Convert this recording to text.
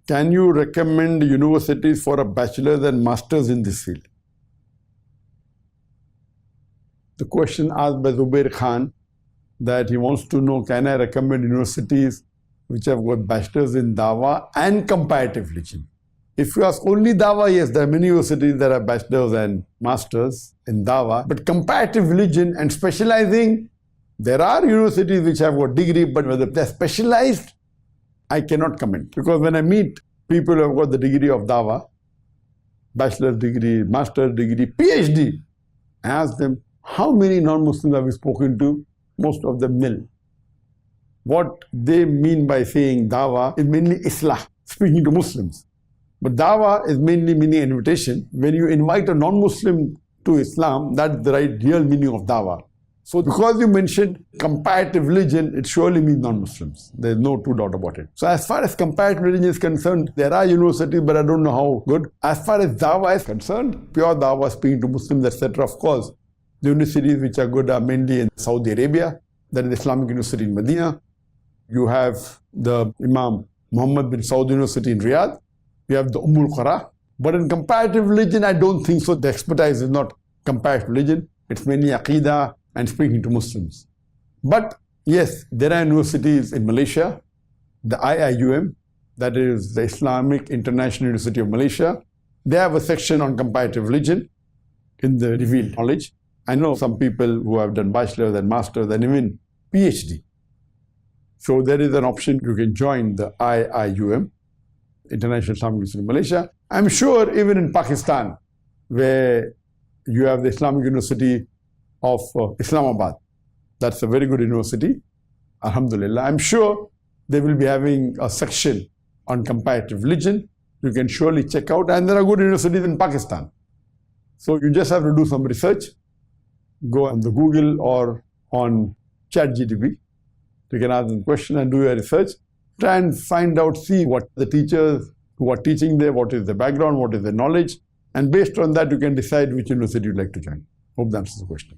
Can you recommend universities for a bachelor's and master's in this field? The question asked by Zubair Khan, that he wants to know, can I recommend universities which have got bachelor's in Dawah and comparative religion? If you ask only Dawah, yes, there are many universities that have bachelor's and master's in Dawah, but comparative religion and specializing, there are universities which have got degree, but whether they're specialized, I cannot comment. Because when I meet people who have got the degree of Dawah, bachelor's degree, master's degree, PhD, I ask them, how many non-Muslims have you spoken to? Most of them nil. What they mean by saying Dawah is mainly Islah, speaking to Muslims. But Dawah is mainly meaning invitation. When you invite a non-Muslim to Islam, that's the real meaning of Dawah. So because you mentioned comparative religion, it surely means non-Muslims. There's no two doubt about it. So as far as comparative religion is concerned, there are universities, but I don't know how good. As far as Dawah is concerned, pure Dawah, speaking to Muslims, etc., of course, the universities which are good are mainly in Saudi Arabia. That is Islamic University in Medina. You have the Imam Muhammad bin Saud University in Riyadh. You have the Qura. But in comparative religion, I don't think so. The expertise is not comparative religion. It's mainly Aqidah and speaking to Muslims. But yes, there are universities in Malaysia, the IIUM, that is the Islamic International University of Malaysia. They have a section on comparative religion in the revealed knowledge. I know some people who have done bachelor's and master's and even PhD. So there is an option, you can join the IIUM, International Islamic University of Malaysia. I'm sure even in Pakistan, where you have the Islamic University of Islamabad, that's a very good university, alhamdulillah. I'm sure they will be having a section on comparative religion. You can surely check out, and there are good universities in Pakistan. So you just have to do some research. Go on the Google or on ChatGPT. You can ask them question and do your research. Try and find out, see what the teachers who are teaching there, what is the background, what is the knowledge. And based on that, you can decide which university you'd like to join. Hope that answers the question.